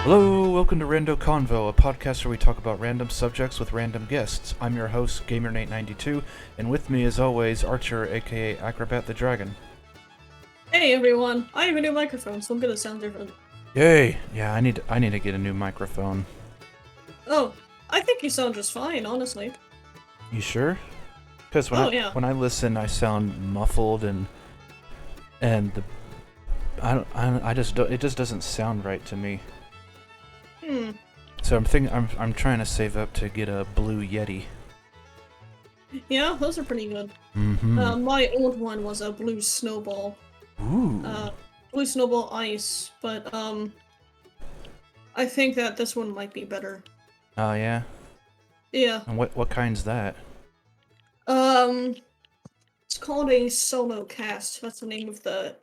Hello, welcome to RandoConvo, a podcast where we talk about random subjects with random guests. I'm your host, GamerNate92, and with me, as always, Archer, aka Acrobat the Dragon. Hey everyone, I have a new microphone, so I'm gonna sound different. Yay! Yeah, I need to get a new microphone. Oh, I think you sound just fine, honestly. You sure? Because Yeah. when I listen, I sound muffled and the I just don't, it just doesn't sound right to me. So I'm trying to save up to get a Blue Yeti. Yeah, those are pretty good. Mm-hmm. My old one was a blue snowball. Ooh. Blue snowball ice, but I think that this one might be better. Oh yeah. Yeah. And what kind's that? It's called a solo cast. That's the name of the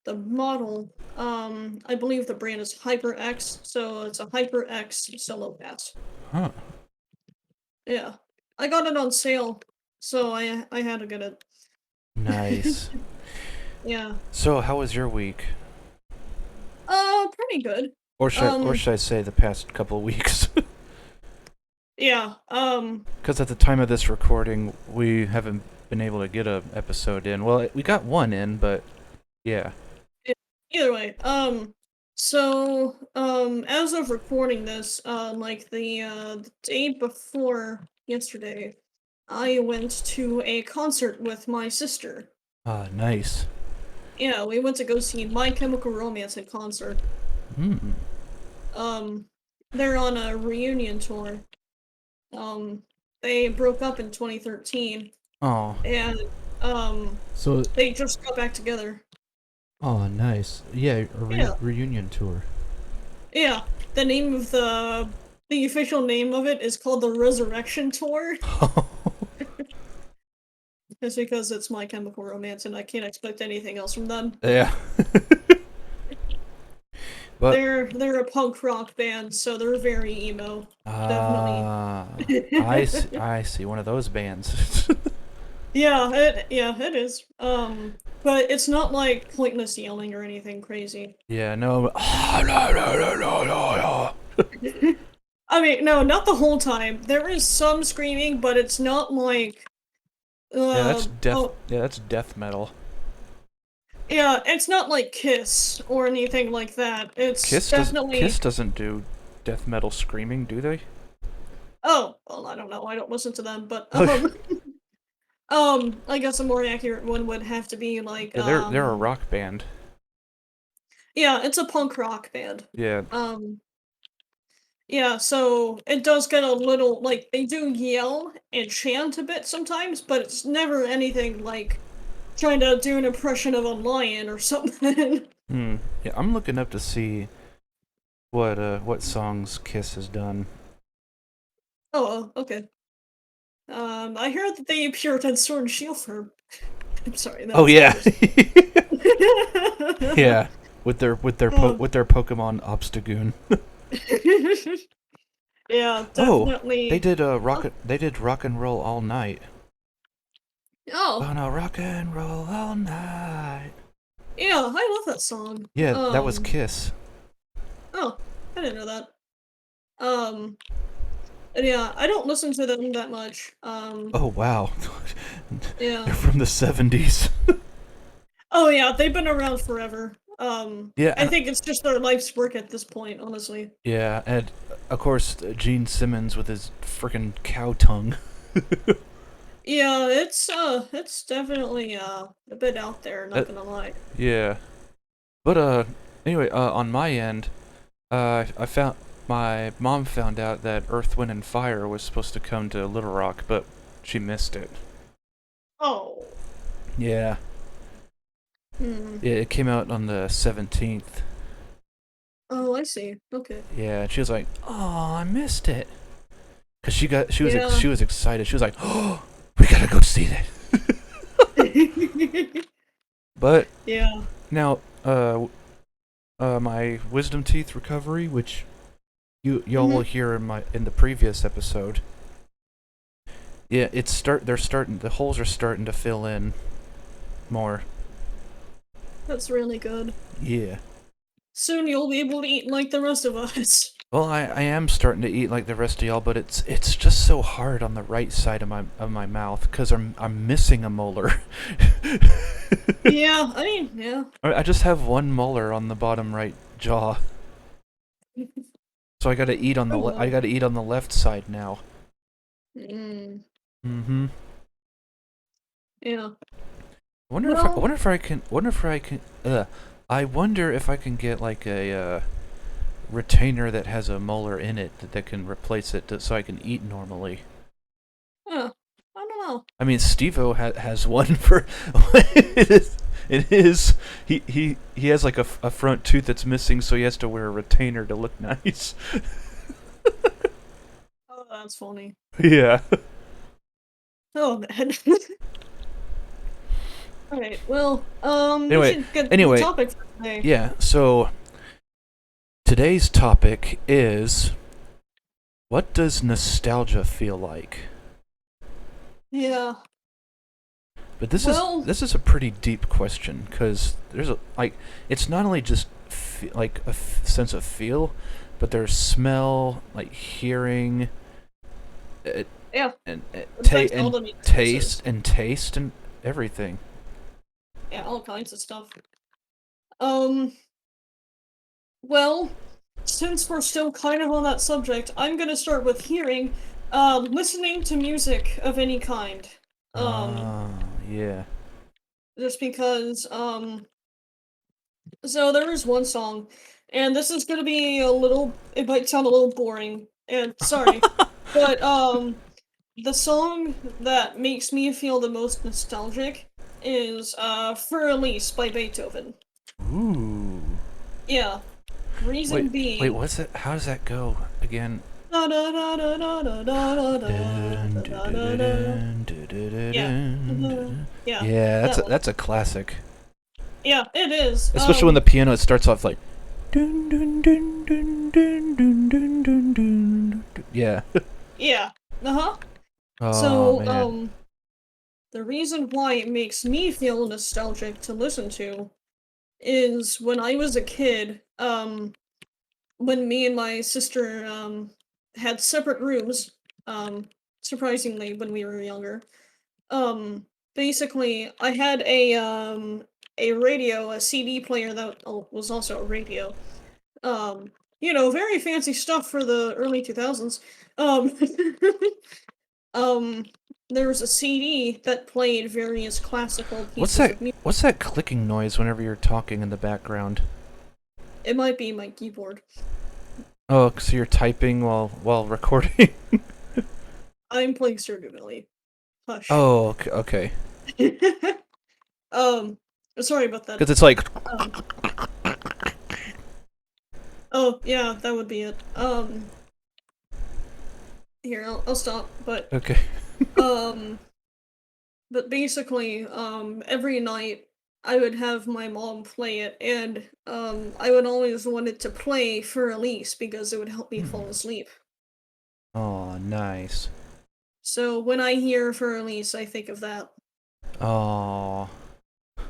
model. I believe the brand is HyperX, so it's a HyperX solo cast. Huh. Yeah. I got it on sale, so I had to get it. Nice. Yeah. So, how was your week? Pretty good. Or should I say the past couple of weeks? Yeah, Because at the time of this recording, we haven't been able to get a episode in. Well, we got one in, but yeah. either way, as of recording this, like the day before yesterday, I went to a concert with my sister. Ah, nice. Yeah, we went to go see My Chemical Romance in concert. Hmm. They're on a reunion tour. They broke up in 2013, Oh. and, So. they just got back together. Oh, nice. Yeah, a Yeah. reunion tour. Yeah, the name of the official name of it is called the Resurrection Tour. It's because it's My Chemical Romance, and I can't expect anything else from them. Yeah. But they're a punk rock band, so they're very emo. Definitely. I see one of those bands. Yeah, it is. But it's not like pointless yelling or anything crazy. Yeah, no. I mean, no, not the whole time. There is some screaming, but it's not like. Yeah, that's death. Oh, Yeah, that's death metal. yeah, it's not like Kiss or anything like that. It's definitely. Kiss doesn't do death metal screaming, do they? Oh, well, I don't know. I don't listen to them, but I guess a more accurate one would have to be like Yeah, they're a rock band. Yeah, it's a punk rock band. Yeah. Yeah, so it does get a little like they do yell and chant a bit sometimes, but it's never anything like trying to do an impression of a lion or something. Yeah, I'm looking up to see what songs Kiss has done. Oh, okay. I heard that they appeared on Sword and Shield for. I'm sorry. Oh yeah. Was... Yeah, with their Pokemon Obstagoon. Yeah, Oh, definitely. they did rock and roll all night. Oh. Gonna rock and roll all night. Yeah, I love that song. Yeah, that was Kiss. Oh, I didn't know that. And yeah, I don't listen to them that much. Oh wow. Yeah. They're from the 70s. Oh yeah, they've been around forever. Yeah, I think it's just their life's work at this point, honestly. Yeah, and of course Gene Simmons with his frickin' cow tongue. Yeah, it's definitely a bit out there, not gonna lie. Yeah. But anyway, on my end, I found my mom found out that Earth, Wind and Fire was supposed to come to Little Rock, but she missed it. Oh. Yeah. Yeah, it came out on the 17th. Oh, I see. Okay. Yeah, and she was like, "Oh, I missed it." Cause she was excited. She was like, "Oh, we gotta go see that." But yeah. Now, my wisdom teeth recovery, which y'all will hear in the previous episode. Yeah, the holes are starting to fill in more. That's really good. Yeah. Soon you'll be able to eat like the rest of us. Well, I am starting to eat like the rest of y'all, but it's just so hard on the right side of my mouth because I'm missing a molar. Yeah, I mean, yeah. I just have one molar on the bottom right jaw, so I gotta eat on Oh I well. gotta eat on the left side now. Mm, Mm-hmm. yeah. I Well, wonder if I can wonder if I can I wonder if I can get like a retainer that has a molar in it that can replace it so I can eat normally. I don't know. I mean, Steve-O has one for it is it is he has like a front tooth that's missing, so he has to wear a retainer to look nice. Oh, that's funny. Yeah. Oh man. Alright, well, we Anyway, should get to the anyway, topic for today. yeah. So today's topic is, what does nostalgia feel like? Yeah. But Well, this is a pretty deep question because there's a like it's not only just like a sense of feel, but there's smell, like hearing, uh, yeah, and it affects all the senses. taste and everything. Yeah, all kinds of stuff. Um, well, since we're still kind of on that subject, I'm gonna start with hearing, listening to music of any kind. Um, Ah, yeah. just because, so there is one song, and this is gonna be a little, it might sound a little boring, and sorry, but, the song that makes me feel the most nostalgic is, For Elise by Beethoven. Ooh. Yeah. Reason Wait, being, what's it? How does that go again? da da da da da da da da Dun, da dun, da dun, da da. dun, dun, dun, dun, Yeah. dun, dun. Yeah, Yeah, that one. that's a classic. Yeah, it is. Especially when the piano starts off like dun dun dun dun dun dun dun dun dun. Yeah. Yeah. Uh-huh. Oh So, man. the reason why it makes me feel nostalgic to listen to is when I was a kid, when me and my sister, had separate rooms, um, surprisingly, when we were younger. Basically, I had a radio, a CD player that was also a radio. Very fancy stuff for the early 2000s. Um, um, there was a CD that played various classical pieces of music. What's that clicking noise whenever you're talking in the background? It might be my keyboard. Oh, so you're typing while recording? I'm playing Stardew. Hush. Oh, okay. um, sorry about that. Because it's like Um, oh yeah, that would be it. Here, I'll stop. okay. Um, but basically, every night I would have my mom play it, and I would always want it to play for Elise because it would help me fall asleep. Oh, nice. So when I hear for Elise, I think of that. Oh.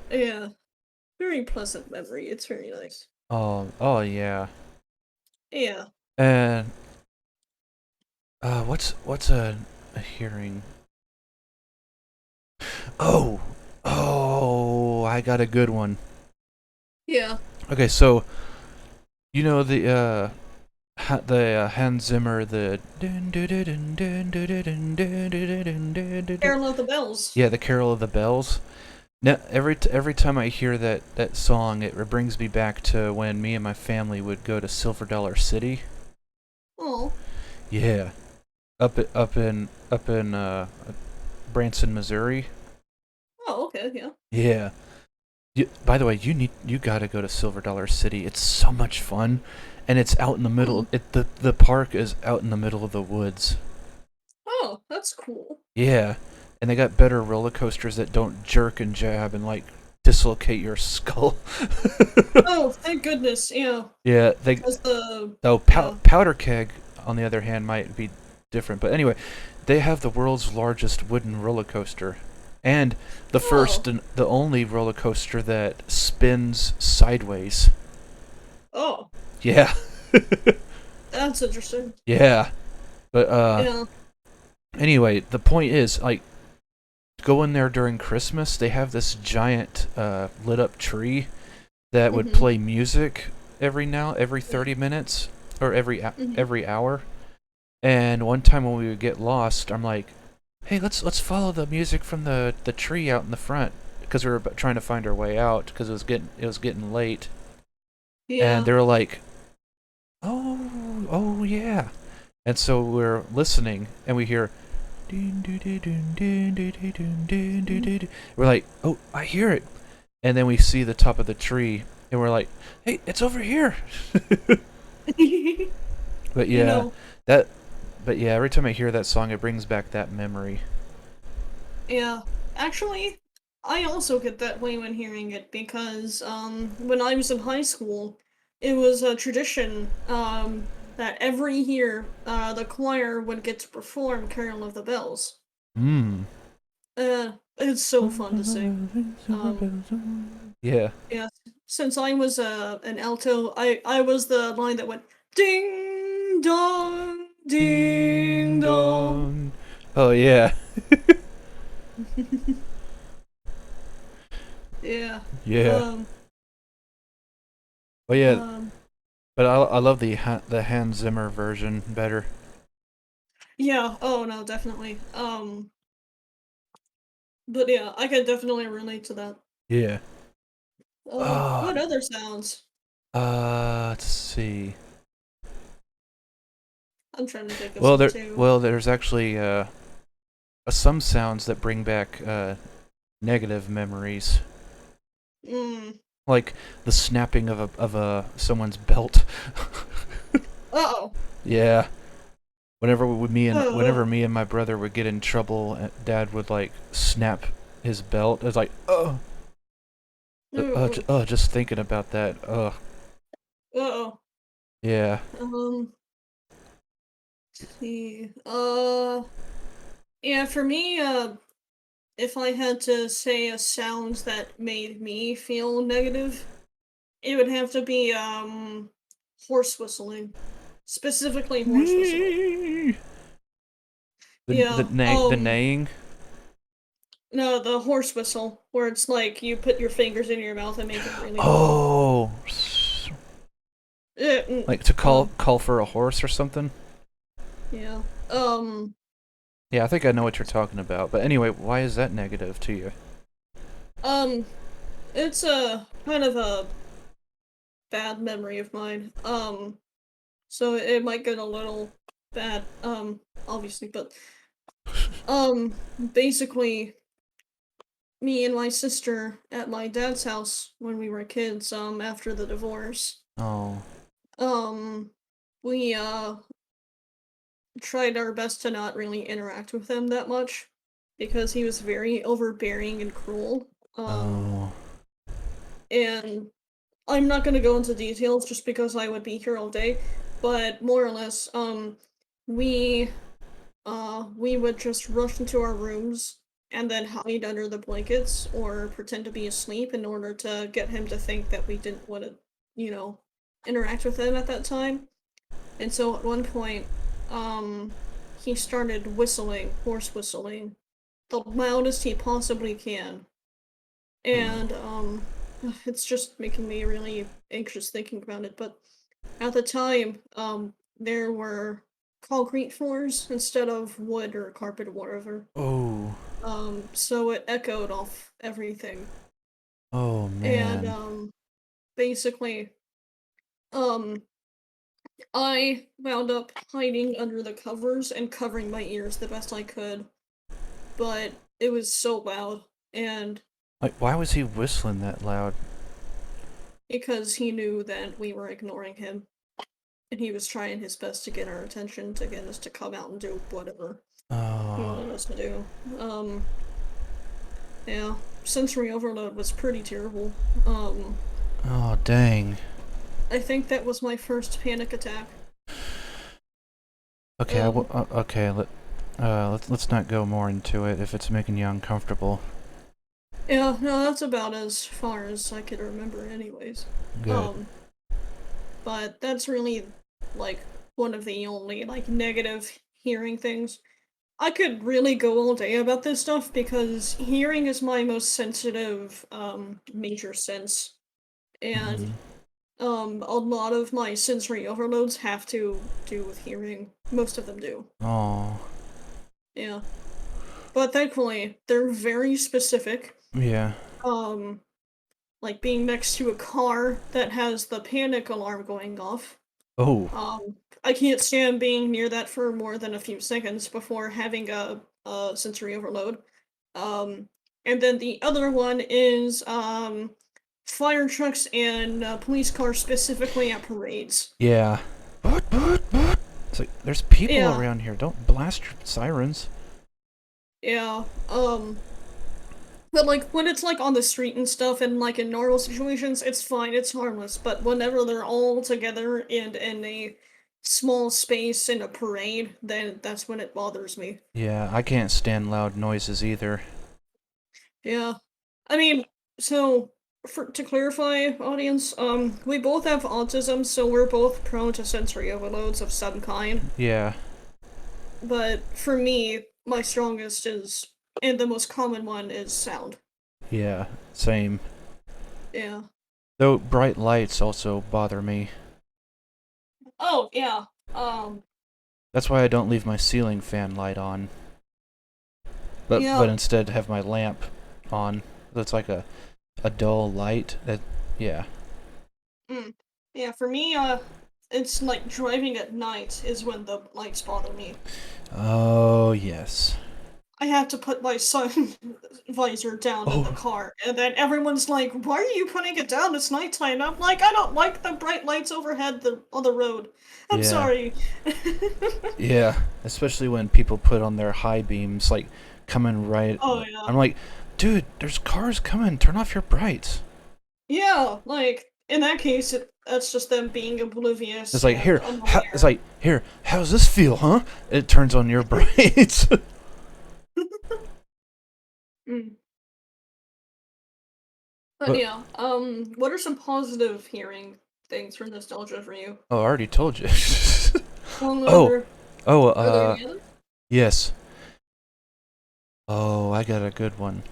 Yeah, very pleasant memory. It's very nice. Oh yeah. Yeah. And what's a hearing? Oh. Oh, I got a good one. Yeah. Okay, so you know the Hans Zimmer Carol of the Bells. yeah, the Carol of the Bells. Now every time I hear that song, it brings me back to when me and my family would go to Silver Dollar City. Oh. Yeah, up in Branson, Missouri. Oh, okay, yeah. Yeah. By the way, you gotta go to Silver Dollar City. It's so much fun, and it's out in the Hmm. middle. The park is out in the middle of the woods. Oh, that's cool. Yeah, and they got better roller coasters that don't jerk and jab and like dislocate your skull. Oh, thank goodness. Yeah. Yeah, they As the oh yeah. Powder Keg on the other hand might be different, but anyway, they have the world's largest wooden roller coaster, and the first Oh. and the only roller coaster that spins sideways. Oh, Yeah. that's interesting. Yeah. But Yeah. anyway, the point is, like, go in there during Christmas, they have this giant lit up tree that would Mhm. play music every Yeah. 30 minutes or Mhm. every hour. And one time when we would get lost, I'm like, "Hey, let's follow the music from the tree out in the front because we were trying to find our way out because it was getting late." And Yeah. they were like, "Oh yeah." And so we're listening and we hear ding, doo, doo, doo, doo, doo, doo, doo, doo, Mhm. doo, doo. We're like, "Oh, I hear it." And then we see the top of the tree and we're like, "Hey, it's over here." But You yeah, know, that but yeah, every time I hear that song it brings back that memory. yeah. Actually, I also get that way when hearing it because when I was in high school, it was a tradition that every year the choir would get to perform Carol of the Bells. Hmm. It's so fun to sing. Yeah. Yeah, since I was an alto, I was the line that went ding Ding dong. dong. Oh yeah. Yeah. Yeah. Um. Oh yeah. Um. But I love the Hans Zimmer version better. Yeah. Oh no, definitely. But yeah, I can definitely relate to that. Yeah. Oh. What other sounds? Let's see. I'm trying to think of Well, some there. too. Well, there's actually some sounds that bring back negative memories, Mm. like the snapping of a someone's belt. Uh-oh. Yeah. Whenever Oh. me and my brother would get in trouble, Dad would like snap his belt. It's like, oh, Oh. just thinking about that. Uh-oh. Yeah. See. Yeah, for me, if I had to say a sound that made me feel negative, it would have to be horse whistling. Specifically horse whistling. The Yeah. the neighing. No, the horse whistle, where it's like you put your fingers in your mouth and make it really loud. Oh, Mm, like to call um, call for a horse or something. yeah. Yeah, I think I know what you're talking about. But anyway, why is that negative to you? Um, it's a kind of a bad memory of mine. So it might get a little bad, obviously, but, basically, me and my sister at my dad's house when we were kids, after the divorce, Oh, um, we, tried our best to not really interact with him that much because he was very overbearing and cruel. oh, And I'm not gonna go into details just because I would be here all day, but more or less, we we would just rush into our rooms and then hide under the blankets or pretend to be asleep in order to get him to think that we didn't want to, you know, interact with him at that time. And so at one point, he started whistling, horse whistling, the loudest he possibly can. And it's just making me really anxious thinking about it. But at the time, there were concrete floors instead of wood or carpet or whatever. oh, So it echoed off everything. oh And man. basically, um, I wound up hiding under the covers and covering my ears the best I could, but it was so loud, and Like, why was he whistling that loud? because he knew that we were ignoring him, and he was trying his best to get our attention to get us to come out and do whatever he Oh, wanted us to do. Yeah, sensory overload was pretty terrible. oh, dang. I think that was my first panic attack. Okay, Um, okay. Let's not go more into it if it's making you uncomfortable. yeah, no, that's about as far as I could remember, anyways. Good. Um, but that's really like one of the only like negative hearing things. I could really go all day about this stuff because hearing is my most sensitive major sense, and Mm. a lot of my sensory overloads have to do with hearing. Most of them do. Oh, Yeah. But thankfully, they're very specific. yeah. Um like being next to a car that has the panic alarm going off. Oh, I can't stand being near that for more than a few seconds before having a sensory overload. Um, and then the other one is fire trucks and police cars specifically at parades. yeah. It's like there's people Yeah, around here. Don't blast your sirens. yeah. But like when it's like on the street and stuff and like in normal situations, it's fine, it's harmless. But whenever they're all together and in a small space in a parade, then that's when it bothers me. Yeah, I can't stand loud noises either. Yeah. I mean, so for to clarify, audience, we both have autism, so we're both prone to sensory overloads of some kind. Yeah, But for me, my strongest is and the most common one is sound. yeah, same. Yeah. Though bright lights also bother me. Oh, yeah. Um, That's why I don't leave my ceiling fan light on, but yeah. instead have my lamp on. That's like a dull light. That yeah. Mm. Yeah, for me, it's like driving at night is when the lights bother me. Oh yes. I have to put my sun visor down in the Oh car, and then everyone's like, "Why are you putting it down? It's nighttime." I'm like, "I don't like the bright lights overhead on the road. I'm yeah, sorry." yeah. Especially when people put on their high beams, like coming right. Oh yeah, I'm like, dude, there's cars coming. Turn off your brights. yeah. Like in that case, that's just them being It's oblivious like and here. It's unaware. like here. How's this feel, huh? It turns on your brights. Mm. But But yeah, what are some positive hearing things for nostalgia for you? oh, I already told you. Well, oh, oh, are there any others? yes. Oh, I got a good one.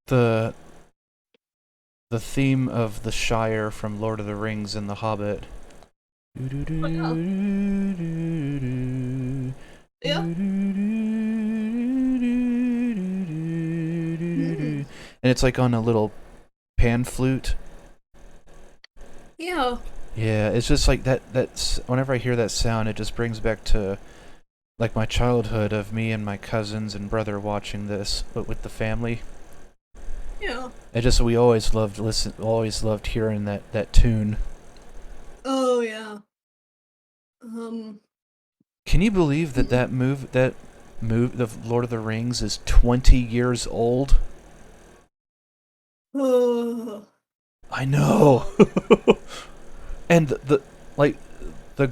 The the theme of the Shire from Lord of the Rings and The Hobbit. Oh yeah, yeah. Mm. And it's like on a little pan flute. Yeah. Yeah, it's just like that. That's whenever I hear that sound, it just brings back to like my childhood of me and my cousins and brother watching this, but with the family. Yeah. It just we always loved hearing that tune. Oh yeah. Um. Can you believe that move the Lord of the Rings is 20 years old? Uh, I know. um. and like the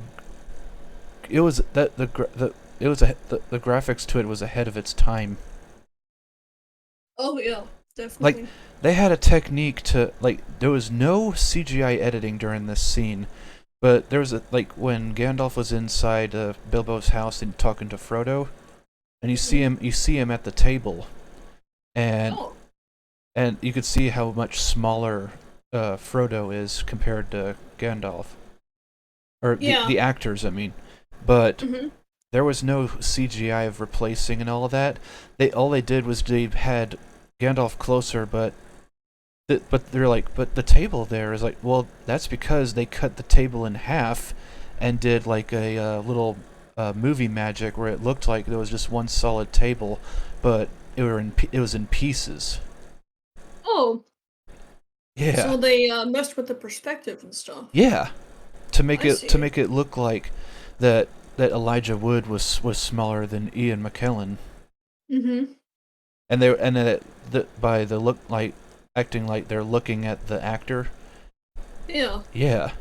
it was that the it was the graphics to it was ahead of its time. Oh yeah. Like Definitely. they had a technique to like there was no CGI editing during this scene, but there was a like when Gandalf was inside Bilbo's house and talking to Frodo, and Hmm. you see him at the table, and Oh. you could see how much smaller Frodo is compared to Gandalf, or Yeah. the actors, I mean. But Hmm. there was no CGI of replacing and all of that. They did was they had Gandalf closer, but they're like, but the table there is like, well, that's because they cut the table in half and did like a little movie magic where it looked like there was just one solid table, but it was in pieces. Oh. Yeah, So they messed with the perspective and stuff. yeah. I see. To make it look like that Elijah Wood was smaller than Ian McKellen, Mm-hmm. and that by the look like acting like they're looking at the actor. Yeah. Yeah,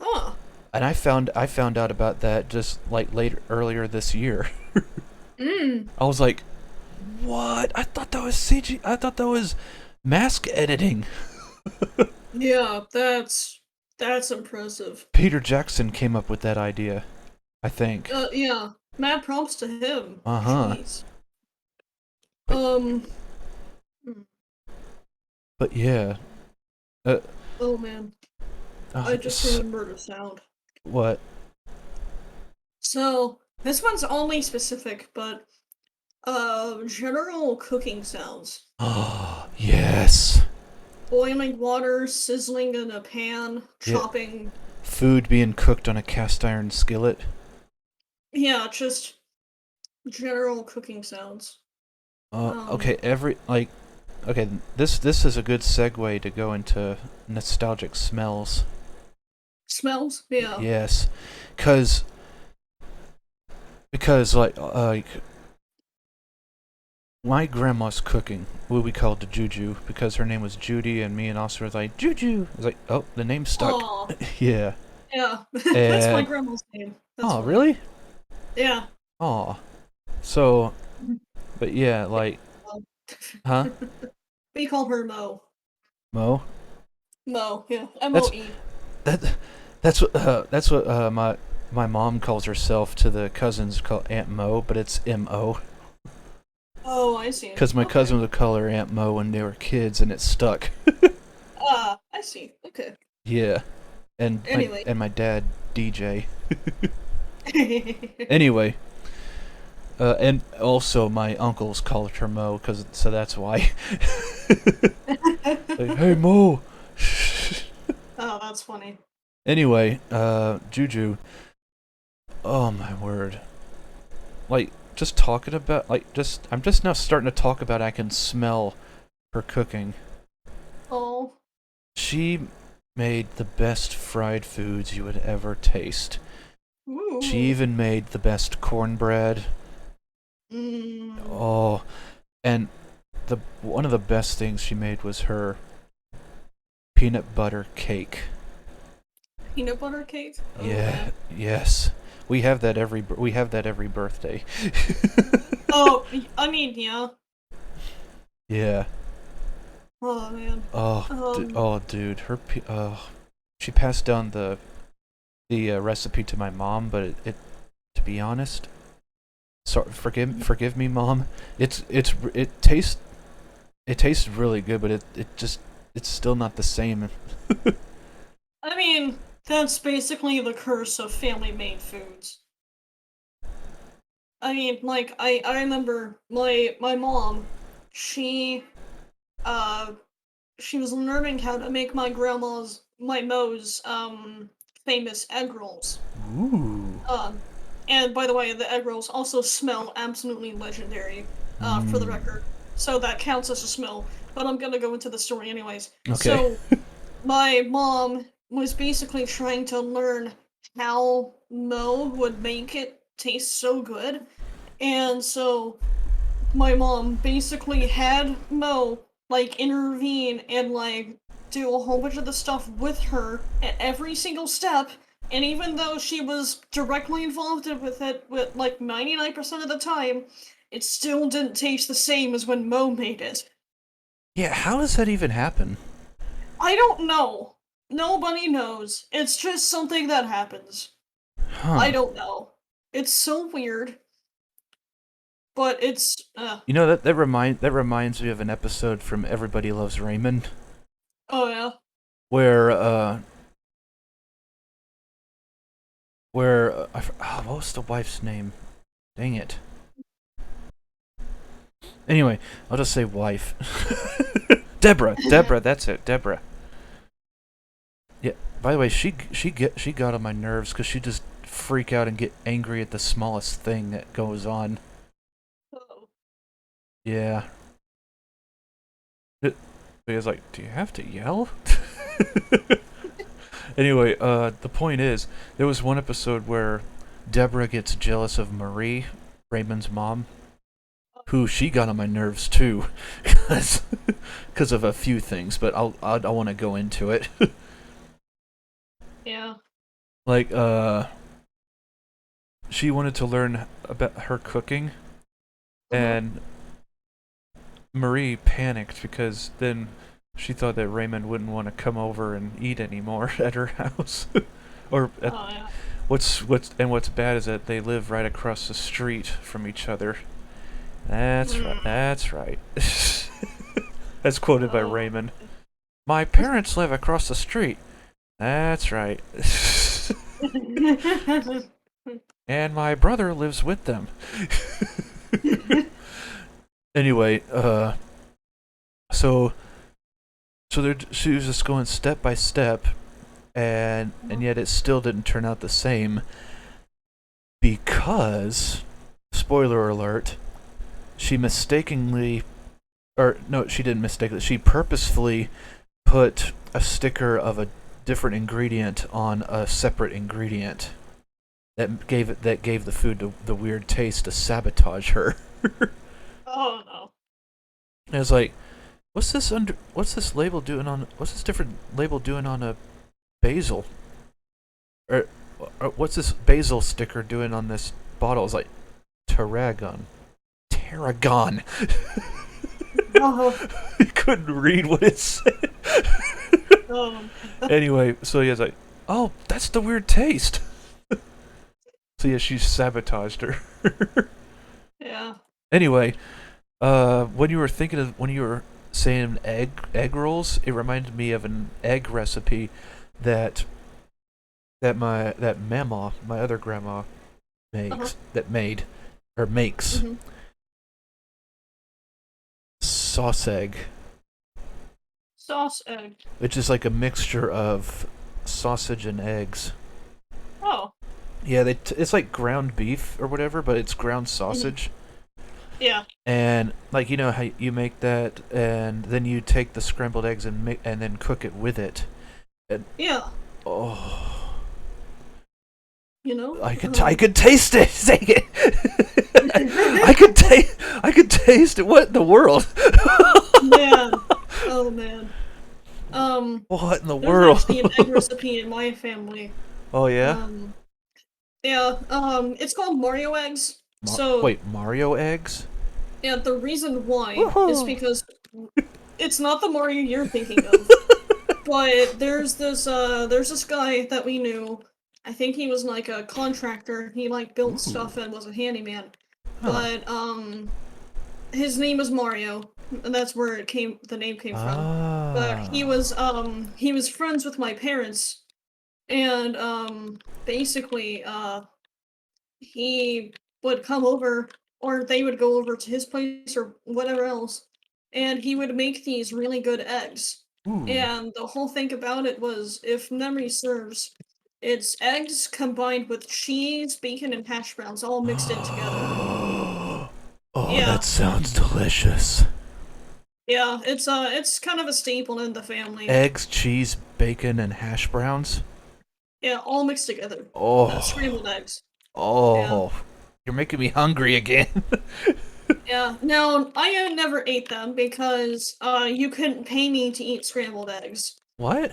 Ah. and I found out about that just like later earlier this year. Mm. I was like, what? I thought that was CG. I thought that was mask editing. Yeah. That's. That's impressive. Peter Jackson came up with that idea, I think. Yeah. Mad props to him. Uh-huh. Jeez. But Um. hmm, but yeah. Uh, Oh man. I just remembered a sound. what? So this one's only specific, but general cooking sounds. Oh, yes. Boiling water, sizzling in a pan, Yeah. chopping. Food being cooked on a cast iron skillet. Yeah, just general cooking sounds. Okay, Um, okay, this is a good segue to go into nostalgic smells. Smells? Yeah. Yes, cause because like my grandma's cooking what we called the Juju because her name was Judy and me and Oscar was like Juju. I was like, oh, the name stuck. Aw. Yeah, Yeah. That's my and grandma's name. That's oh funny. really? Yeah. Oh, so but yeah, like Well, huh? we call her Mo. Mo? Mo, yeah. That's M-O-E. that that's what my mom calls herself to the cousins called Aunt Mo, but it's M-O. Oh, I see. Because my Okay. cousin would call her Aunt Mo when they were kids, and it stuck. Ah, I see. Okay. Yeah, Anyway. and my dad DJ. Anyway, and also my uncles called her Mo, so that's why. Like, hey Mo. Oh, that's funny. Anyway, Juju. Oh my word. Like just talking about I'm just now starting to talk about I can smell her cooking. Oh. She made the best fried foods you would ever taste. She Ooh. even made the best cornbread. Mm. Oh, and the one of the best things she made was her peanut butter cake. Peanut butter cake? Oh, Yeah, man. yes. We have that every birthday. Oh, I mean, yeah. Yeah. Oh, man. Oh, Um, oh, dude, she passed down the recipe to my mom, but to be honest, sorry, forgive me, mom. It tastes really good, but it's still not the same. I mean, that's basically the curse of family-made foods. I mean, like, I remember my mom, she, uh, she was learning how to make my Mo's, famous egg rolls. Ooh. Um, and by the way, the egg rolls also smell absolutely legendary, for the Mm. record. So that counts as a smell, but I'm gonna go into the story anyways. Okay. So, my mom was basically trying to learn how Mo would make it taste so good, and so my mom basically had Mo like intervene and like do a whole bunch of the stuff with her at every single step. And even though she was directly involved with it, with like 99% of the time, it still didn't taste the same as when Mo made it. Yeah, how does that even happen? I don't know. Nobody knows. It's just something that happens. I Huh. don't know. It's so weird, but it's You know that reminds me of an episode from Everybody Loves Raymond oh yeah. where what was the wife's name? Dang it. Anyway, I'll just say wife. Deborah, that's it, Deborah. Yeah. By the way, she got on my nerves because she just freak out and get angry at the smallest thing that goes on. Oh. Yeah. He was like, "Do you have to yell?" Anyway, the point is, there was one episode where Deborah gets jealous of Marie, Raymond's mom, who she got on my nerves too, because of a few things. But I don't want to go into it. Yeah. Like, she wanted to learn about her cooking, Uh-huh. and Marie panicked because then She thought that Raymond wouldn't want to come over and eat anymore at her house. or at, Oh yeah. what's bad is that they live right across the street from each other. That's right. Mm. That's right. That's quoted by Oh. Raymond. My parents live across the street. That's right. And my brother lives with them. Anyway, so she was just going step by step, and yet it still didn't turn out the same because, spoiler alert, she mistakenly, or no, she didn't mistakenly, she purposefully put a sticker of a different ingredient on a separate ingredient that gave the food the weird taste to sabotage her. Oh no. And it's like, what's this label doing on what's this different label doing on a basil? Or, or what's this basil sticker doing on this bottle? It's like Tarragon. Tarragon. Oh. He couldn't read what it said. Oh. Anyway, so he was like, oh, that's the weird taste. So yeah, she sabotaged her. Yeah. Anyway, when you were saying egg rolls, it reminded me of an egg recipe that that mama, my other grandma, Uh-huh. makes Mhm. sauce egg, Sauce egg. which is like a mixture of sausage and eggs. Oh. Yeah, it's like ground beef or whatever, but it's ground Mhm. sausage. Yeah. And like you know how you make that, and then you take the scrambled eggs and then cook it with it. And Yeah. oh, You know. I could taste it. Say it. I could taste it. What in the world? Man. Oh man. What in the There's world? actually an egg recipe in my family. Oh yeah. Um, yeah, it's called Mario eggs. So, Wait, Mario eggs? yeah, the reason why is Woohoo! because it's not the Mario you're thinking of, but there's this guy that we knew. I think he was like a contractor. He like built Ooh. stuff and was a handyman. Huh. But his name was Mario, and that's where the name came from. But Ah. he was friends with my parents, and basically he would come over, or they would go over to his place or whatever else, and he would make these really good eggs. Ooh. And the whole thing about it was, if memory serves, it's eggs combined with cheese, bacon, and hash browns all mixed in together. Oh, that Yeah, sounds delicious. yeah, it's kind of a staple in the family. Eggs, cheese, bacon, and hash browns. Yeah, all mixed together. Oh. Scrambled eggs. Yeah. Oh. You're making me hungry again. Yeah. Now, I never ate them because you couldn't pay me to eat scrambled eggs. What?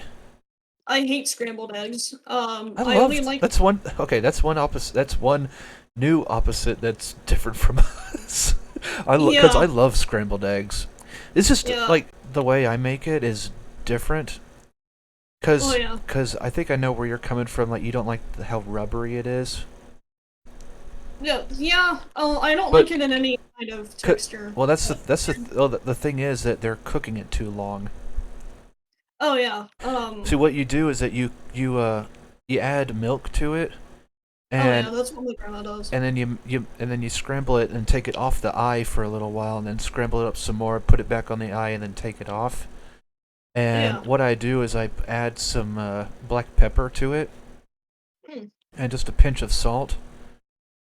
I hate scrambled eggs. I I only loved. like That's one. Okay, that's one opposite. That's one new opposite that's different from us. Because I yeah, love scrambled eggs. It's just yeah. like the way I make it is different. Oh Cause, yeah. cause I think I know where you're coming from. Like you don't like how rubbery it is. Yeah, yeah. Oh, I don't But, like it in any kind of c- texture. well, But the thing is that they're cooking it too long. oh yeah. See, what you do is that you add milk to it, Oh yeah, and that's what my grandma does. and then you scramble it and take it off the eye for a little while, and then scramble it up some more, put it back on the eye, and then take it off. And Yeah. what I do is I add some black pepper to it, Hmm. and just a pinch of salt,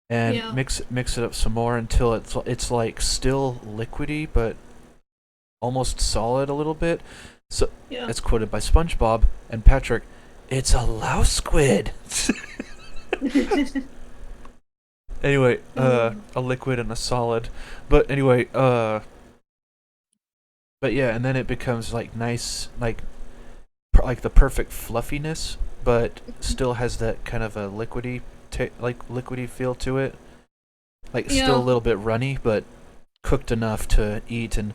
and Yeah. mix it up some more until it's like still liquidy but almost solid a little bit. So Yeah. it's quoted by SpongeBob and Patrick. It's a louse squid. Anyway, um. a liquid and a solid. But anyway, but yeah, and then it becomes like nice, like the perfect fluffiness, but still has that kind of a liquidy feel to it. Like still a Yeah. little bit runny, but cooked enough to eat and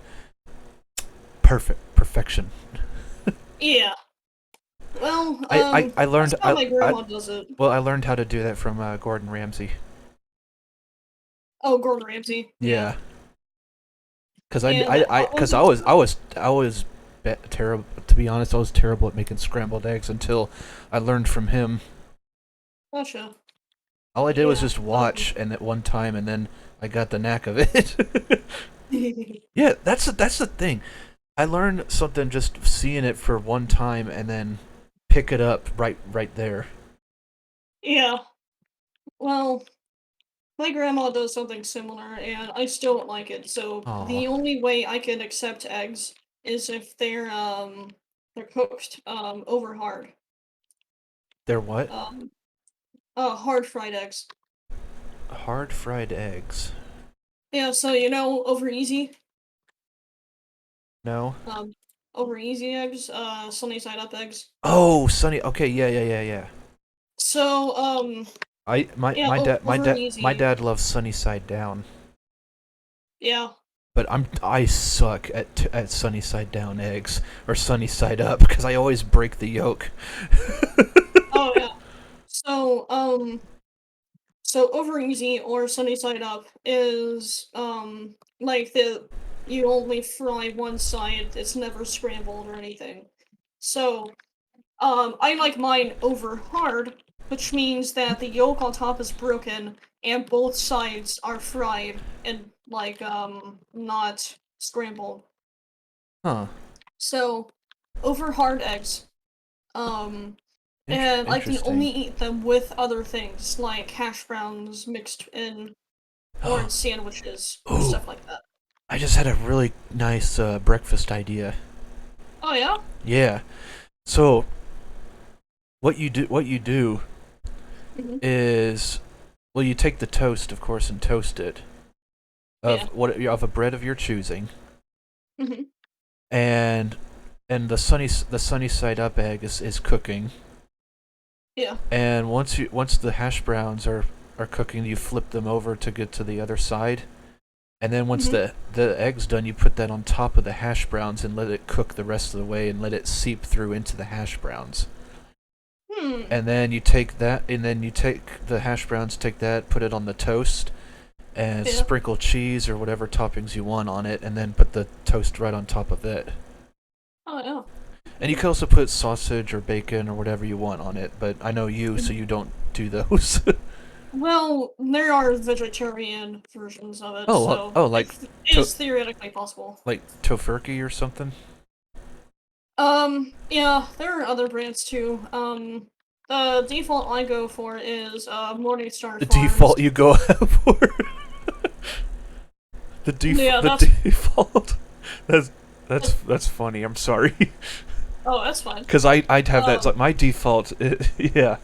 perfection. Yeah. Well, I that's learned how my grandma does it. I learned how to do that from Gordon Ramsay. Oh, Gordon Ramsay. Yeah. Yeah, because And that was because it too. I was terrible. To be honest, I was terrible at making scrambled eggs until I learned from him. Gotcha. All I did was Yeah. just watch, and at one time, and then I got the knack of it. Yeah. Yeah, that's the thing. I learned something just seeing it for one time, and then pick it up right there. Well, my grandma does something similar, and I still don't like it. So Oh, the only way I can accept eggs is if they're cooked over hard. they're what? Um hard fried eggs. Hard fried eggs. Yeah, so over easy. No. Um Over easy eggs, sunny side up eggs. Oh, Sunny. Okay, yeah. So I yeah, over my easy. dad loves Sunny Side Down, Yeah. but I suck at Sunny Side Down eggs or Sunny Side Up because I always break the yolk. Oh yeah. So so over easy or sunny side up is like the you only fry one side, it's never scrambled or anything. So I like mine over hard, which means that the yolk on top is broken and both sides are fried and like not scrambled. Huh. So over hard eggs. And I can only Interesting. eat them with other things like hash browns mixed in or in sandwiches and Ooh, stuff like that. I just had a really nice breakfast idea. Oh yeah? Yeah. So what you do Hmm. is, well, you take the toast, of course, and toast it Yeah. of a bread of your choosing, Hmm. and the sunny side up egg is cooking, Yeah. and once the hash browns are cooking, you flip them over to get to the other side, and then once Hmm. the egg's done, you put that on top of the hash browns and let it cook the rest of the way and let it seep through into the hash browns. Hmm. And then you take that, and then you take the hash browns, take that, put it on the toast, and Yeah. sprinkle cheese or whatever toppings you want on it, and then put the toast right on top of it. Oh yeah. And you can also put sausage or bacon or whatever you want on it, but I know you, so Mhm. you don't do those. Well, there are vegetarian versions of it, Oh, so oh, it to- is theoretically possible. like tofurkey or something. Yeah, there are other brands too. The default I go for is Morningstar The Farms. default you go for. Yeah, The that's default. That's that's funny. I'm sorry, oh, that's fine. because I'd have that. It's Um, like my default. Yeah.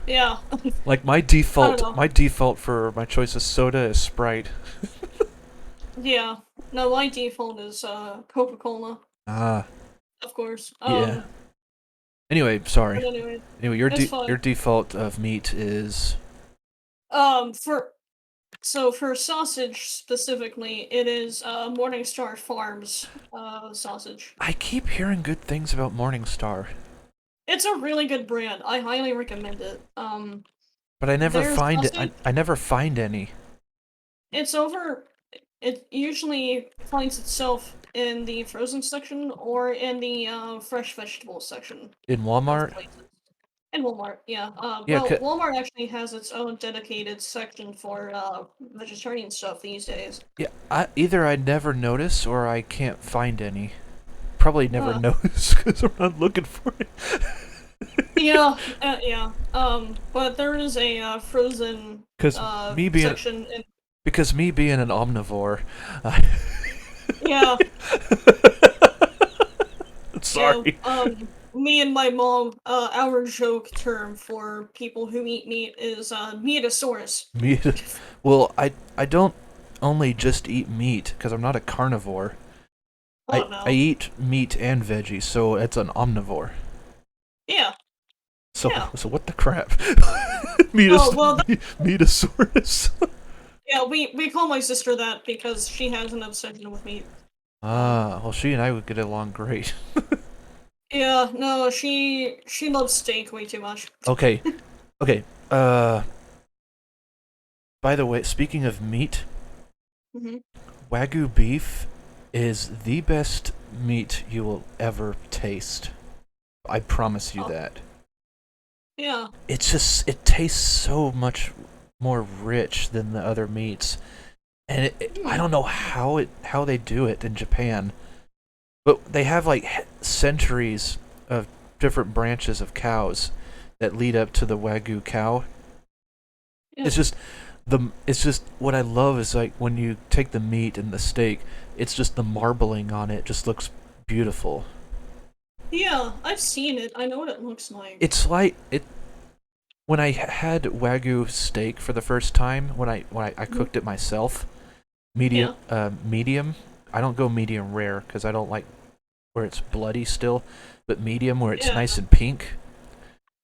yeah, Like I don't know. my default for my choice of soda is Sprite. Yeah, no, my default is Coca-Cola, Ah, of course. yeah. Anyway, sorry. But anyway, Anyway, it's your fine. default of meat is. For so for sausage specifically, it is Morningstar Farms sausage. I keep hearing good things about Morningstar, It's a really good brand. I highly recommend it. but I never Their find it. sausage, I never find any it's over. It usually finds itself in the frozen section or in the fresh vegetables section in of Walmart. places. And Walmart, yeah. Yeah, Well, Walmart actually has its own dedicated section for vegetarian stuff these days. yeah. Either I never notice or I can't find any. Probably never Uh, notice because I'm not looking for it. yeah, yeah. But there is a frozen Because me being section, and me being an omnivore, yeah, yeah. sorry. Me and my mom, our joke term for people who eat meat is meatosaurus. Meat. Well, I don't only just eat meat because I'm not a carnivore. Oh I no. eat meat and veggies, so it's an omnivore. Yeah, yeah. So what the crap? Oh well, Metasaurus. yeah. We call my sister that because she has an obsession with meat. Um, Ah, well, she and I would get along great. yeah, no, she loves steak way too much. Okay, okay. Uh, by the way, speaking of meat, Hmm. Wagyu beef is the best meat you will ever taste. I promise you Oh, that. yeah. It tastes so much more rich than the other meats, and I Hmm. don't know how they do it in Japan, but they have like centuries of different branches of cows that lead up to the Wagyu cow. It's Yeah. just it's just what I love is like when you take the meat and the steak, it's just the marbling on it just looks beautiful. Yeah, I've seen it. I know what it looks like. It's like it when I had Wagyu steak for the first time when I Mhm. cooked it myself, Yeah. medium. I don't go medium rare because I don't like where it's bloody still, but medium where it's Yeah. nice and pink.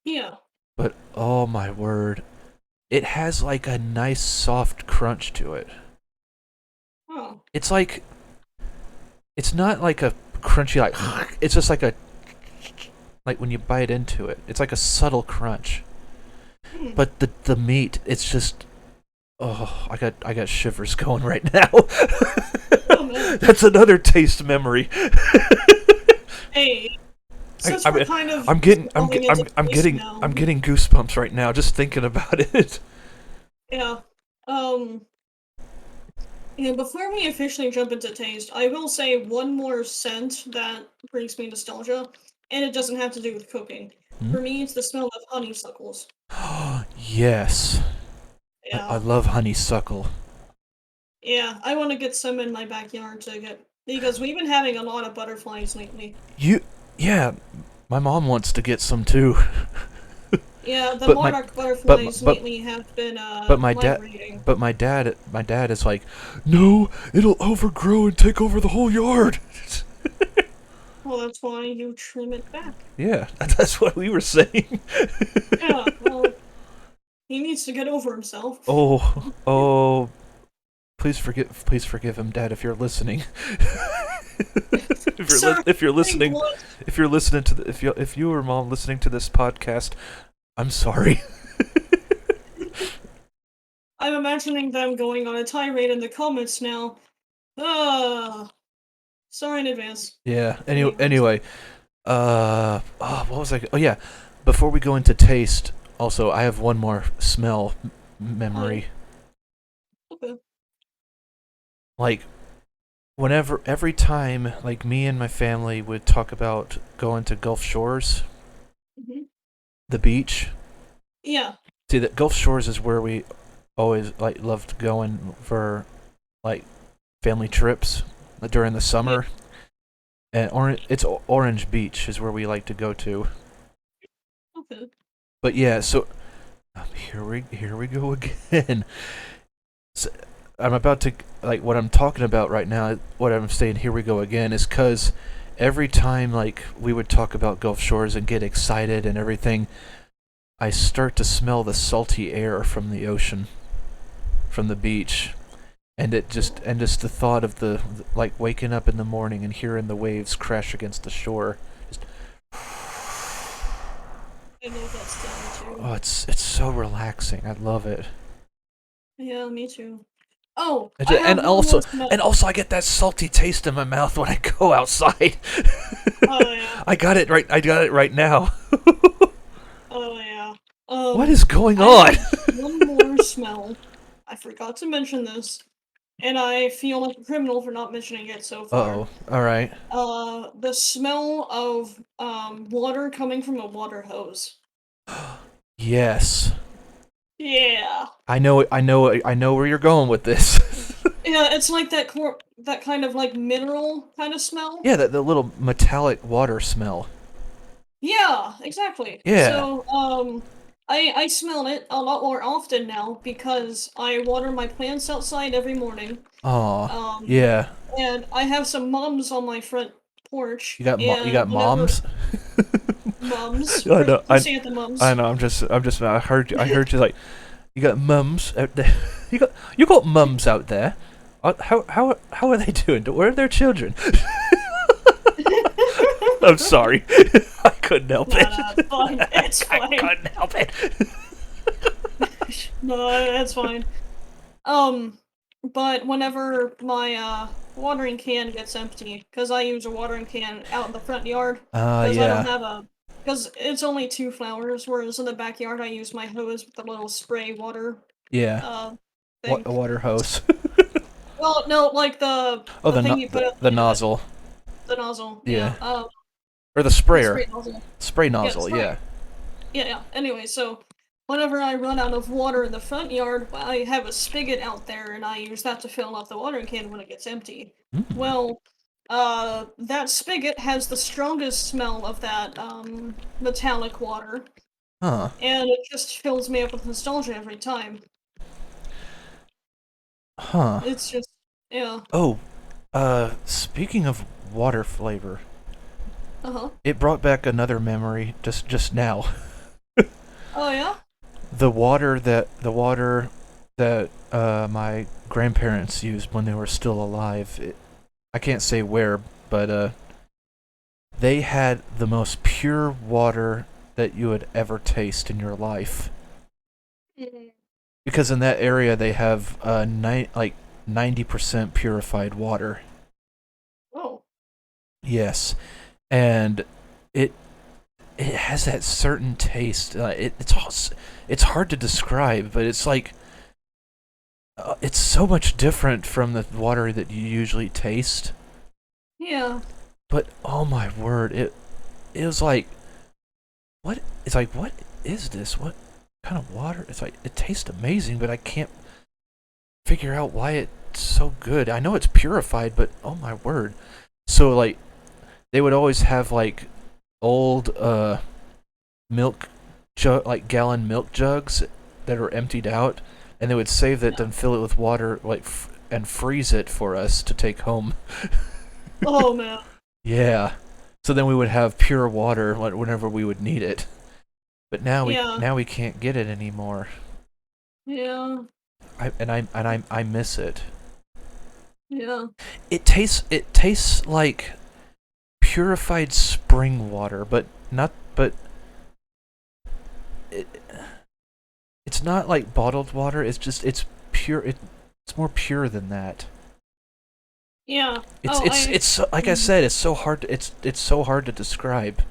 Yeah. But oh my word, it has like a nice soft crunch to it. Oh. It's like it's not like a crunchy like it's just like when you bite into it. It's like a subtle crunch. Hmm. But the meat, it's just oh, I got shivers going right now. Oh man. That's another taste memory. Hey, I, since I we're mean, kind of I'm getting delving into taste now. I'm getting goosebumps right now just thinking about it. Yeah. Um. And before we officially jump into taste, I will say one more scent that brings me nostalgia, and it doesn't have to do with cooking. Hmm? For me, it's the smell of honeysuckles. Yes, I Yeah. love honeysuckle. Yeah, I want to get some in my backyard to get because we've been having a lot of butterflies lately. You, yeah, my mom wants to get some too, Yeah, the but my, monarch but butterflies but lately have been but my dad, migrating. my dad is like, no, it'll overgrow and take over the whole yard. Well, that's why you trim it back. Yeah, that's what we were saying. Yeah, well, he needs to get over himself. Oh, please forgive him, Dad, if you're listening. Sir, If you're very listening, blunt. if you're listening to if you or mom listening to this podcast, I'm sorry. I'm imagining them going on a tirade in the comments now. Ah, sorry in advance. Yeah. Anyways, Anyway, what was I? Oh yeah. Before we go into taste, also I have one more smell oh yeah, memory. okay. Like every time, like me and my family would talk about going to Gulf Shores, Hmm. the beach. Yeah, See, that Gulf Shores is where we always like loved going for like family trips during the yeah, summer. And Orange Beach is where we like to go to. okay. But yeah, so here we go again. So, I'm about to like what I'm talking about right now. What I'm saying, here we go again, is because every time like we would talk about Gulf Shores and get excited and everything, I start to smell the salty air from the ocean, from the beach, and just the thought of the like waking up in the morning and hearing the waves crash against the shore. Just, I love that sound too. oh, it's so relaxing. I love it. Yeah, me too. Oh, And, I ju- have one more and smell. also I get that salty taste in my mouth when I go outside. Oh yeah, I got it right. I got it right now. oh yeah. What is going I on? have one more smell. I forgot to mention this, and I feel like a criminal for not mentioning it so Uh far. oh. All right. The smell of water coming from a water hose. Yes. Yeah. I know. I know where you're going with this. Yeah, it's like that kind of like mineral kind of smell. Yeah, that the little metallic water smell. Yeah, exactly. Yeah. So, I smell it a lot more often now because I water my plants outside every morning. Oh. Um, Yeah. and I have some mums on my front porch, You and got whenever moms. mums, I know. Chrissy at the I mums. know. I'm just. I heard you like you got mums out there. You got mums out there. How are they doing? Where are their children? I'm sorry. I couldn't help No, it. no, it's fine. It's I fine. couldn't help it. No, that's fine. Um, but whenever my watering can gets empty, because I use a watering can out in the front yard, because I don't Yeah. have a, because it's only two flowers, whereas in the backyard I use my hose with the little spray water Yeah. uh What thing. a water hose. Well, no, like Oh, the thing you put at the the end of it, nozzle. the nozzle. Yeah. Yeah. Or the The sprayer. spray nozzle. Spray Yeah, nozzle. spray. Yeah. Yeah, yeah. Anyway, so whenever I run out of water in the front yard, I have a spigot out there and I use that to fill up the watering can when it gets empty. Mm. Well, that spigot has the strongest smell of that, metallic water, Huh. and it just fills me up with nostalgia every time. Huh. It's just, yeah. Oh. Speaking of water flavor, Uh-huh. it brought back another memory just now. Oh, yeah? The water that my grandparents used when they were still alive. I can't say where, but they had the most pure water that you would ever taste in your life. Mm. Because in that area they have like 90% purified water. Oh. Yes, and it it has that certain taste. It's hard to describe, but it's like it's so much different from the water that you usually taste. Yeah. But oh my word, it was like what? It's like what is this? What kind of water? It's like it tastes amazing, but I can't figure out why it's so good. I know it's purified, but oh my word. So like they would always have like old milk jug, like gallon milk jugs that are emptied out, and they would save that, Yeah. then fill it with water, like and freeze it for us to take home. Oh, man. Yeah. So then we would have pure water whenever we would need it. But Yeah. now we can't get it anymore. Yeah. I miss it. Yeah. It tastes like purified spring water, but not but it, it's not like bottled water. It's just it's pure. It's more pure than that. Yeah. Oh, Like I mhm. said, it's so hard to describe.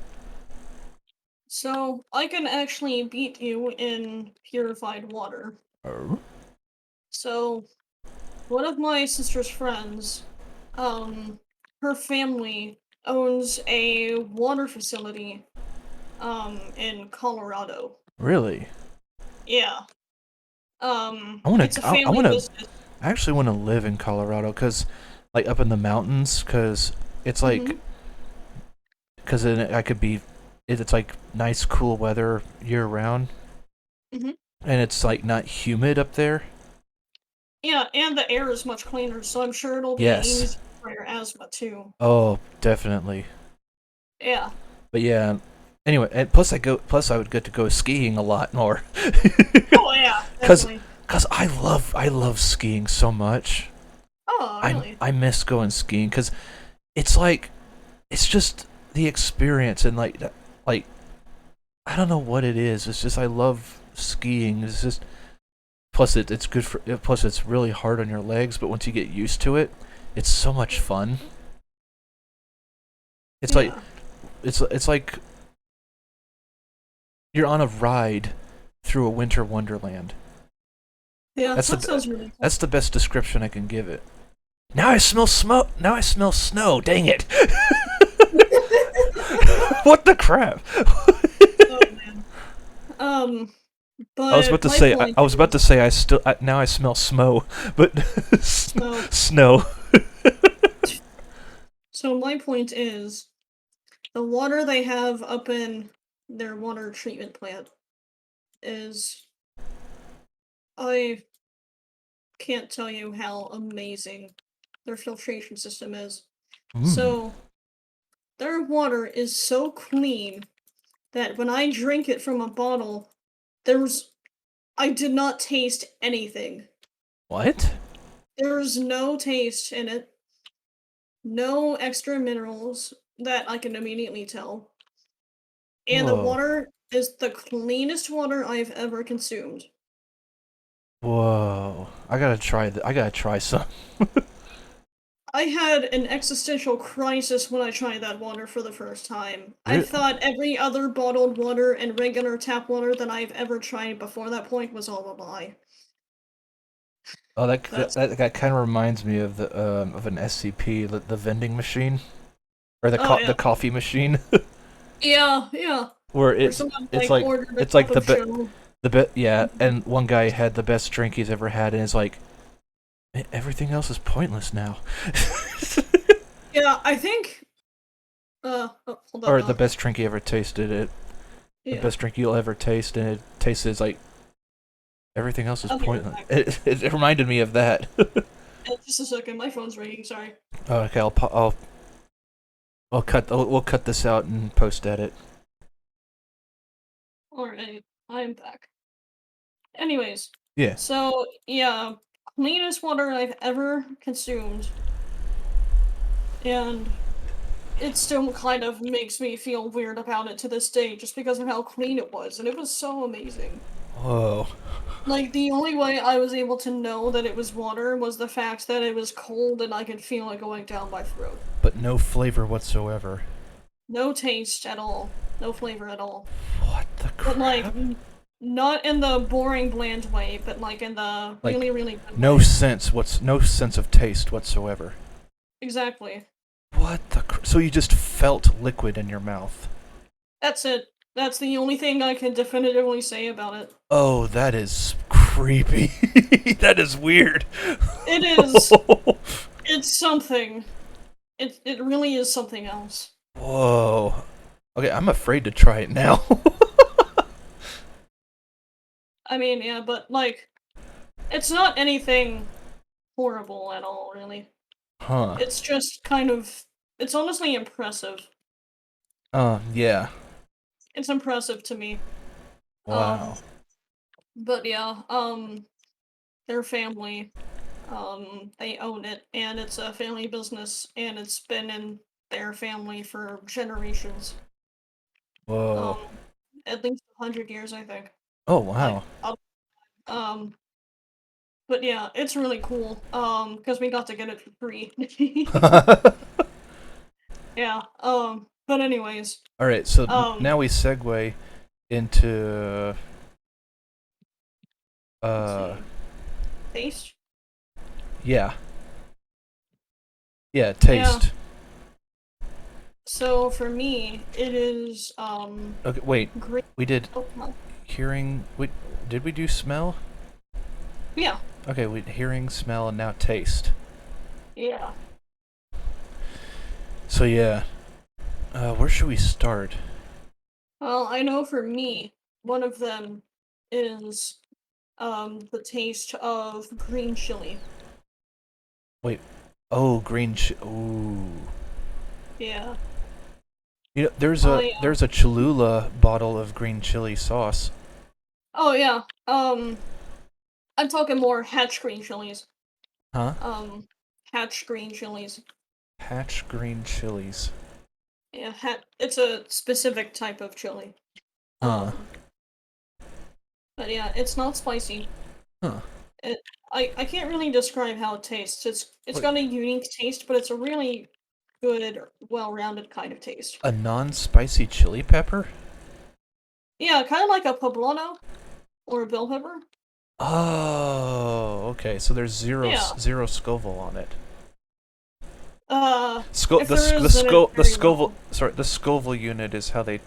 So, I can actually beat you in purified water. Oh, So, one of my sister's friends, um, her family owns a water facility, in Colorado. really? Yeah. It's a I family want to business. I actually want to live in Colorado cuz like up in the mountains cuz it's like Mhm. cuz then I could be it's like nice cool weather year round Mhm. and it's like not humid up there. Yeah, and the air is much cleaner, so I'm sure it'll be Yes. easy for your asthma too. Oh, definitely. Yeah. But yeah, anyway, and plus I would get to go skiing a lot more. Oh, yeah, cuz definitely. cuz I love skiing so much. Oh, really? I miss going skiing cuz it's like it's just the experience and like I don't know what it is. It's just I love skiing. It's just plus it's good for plus it's really hard on your legs, but once you get used to it, it's so much fun. It's like Yeah. it's like you're on a ride through a winter wonderland. Yeah, That's that the sounds really cool. that's the best description I can give it. Now I smell smoke. Now I smell snow. Dang it! What the crap? Oh, man. Um, I was but about to my say point I was about is, to say now I smell smo, but so snow. so my point is, the water they have up in their water treatment plant is, I can't tell you how amazing their filtration system is. Mm. So, their water is so clean that when I drink it from a bottle, there's I did not taste anything. What? There's no taste in it, no extra minerals that I can immediately tell, and the Whoa. water is the cleanest water I've ever consumed. Whoa. I gotta try some. I had an existential crisis when I tried that water for the first time. I Re- thought every other bottled water and regular tap water that I've ever tried before that point was all a lie. Oh, That's that kind of reminds me of an SCP, the vending machine or oh the yeah. coffee machine, Yeah, yeah. where Where someone it's like like ordered a it's like cup of Joe. yeah, and one guy had the best drink he's ever had, and is like, Everything else is pointless now." Yeah, I think oh, hold on Or the now. best drink he ever tasted. The Yeah. best drink you'll ever taste, and it tastes like everything else is I'll be right pointless. back. It reminded me of that. Just a second, my phone's ringing, sorry. Okay, we'll cut this out and post edit. Alright, I'm back. Anyways, Yeah. so yeah, cleanest water I've ever consumed, and it still kind of makes me feel weird about it to this day just because of how clean it was, and it was so amazing. Whoa. Like, the only way I was able to know that it was water was the fact that it was cold and I could feel it going down my throat. But no flavor whatsoever. No taste at all. No flavor at all. What the But, like, crap? not in the boring, bland way, but, like, in the Like really, really good way. no sense of taste whatsoever. Exactly. So you just felt liquid in your mouth. That's it. That's the only thing I can definitively say about it. Oh, that is creepy. That is weird. It is. It's something. It really is something else. Whoa. Okay, I'm afraid to try it now. I mean, yeah, but, like, it's not anything horrible at all, really. Huh. It's just kind of. It's honestly impressive. Yeah. It's impressive to me. Um, Wow. but yeah, their family, they own it, and it's a family business, and it's been in their family for generations. Whoa. Um, at least 100 years, I think. Oh, Like, wow. um, but yeah, it's really cool. Because we got to get it for free. Yeah. But anyways, Alright, so um, now we segue into, let's uh, see, taste. yeah. Yeah, Yeah. taste. So for me, it is Okay, wait. green. We did Oh, well, hearing. Did we do smell? yeah, Okay, we hearing, smell, and now taste. yeah. So yeah, where should we start? Well, I know for me, one of them is the taste of green chili. Wait. Oh, Ooh. Yeah. You know, I there's a Cholula bottle of green chili sauce. Oh yeah. I'm talking more hatch green chilies. Huh? Um, hatch green chilies. Hatch green chilies. Yeah, it's a specific type of chili. Huh. Um, but yeah, it's not spicy. Huh. It I can't really describe how it tastes. It's Wait, got a unique taste, but it's a really good, well-rounded kind of taste. a non-spicy chili pepper? Yeah, kind of like a poblano or a bell pepper. Oh, okay. So there's Yeah. zero Scoville on it. If there is, then it's The very Scoville, low. sorry, the Scoville unit is how they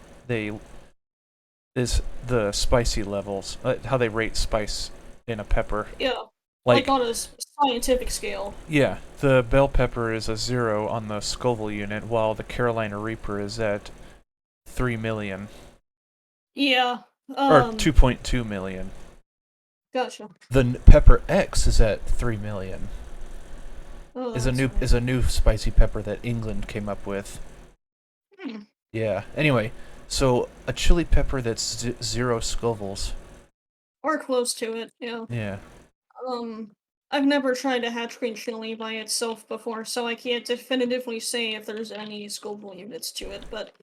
is the spicy levels, how they rate spice in a pepper. Yeah, like Like, on a scientific scale. yeah, the bell pepper is a 0 on the Scoville unit, while the Carolina Reaper is at 3 million Yeah. or 2.2 million. Gotcha. The Pepper X is at 3 million. Oh, that's right. Is a new spicy pepper that England came up with. Hmm. Yeah. Anyway, so a chili pepper that's 0 Scovilles. Or close to it. Yeah. Yeah. Um, I've never tried to hatch green chili by itself before, so I can't definitively say if there's any Scoville units to it, but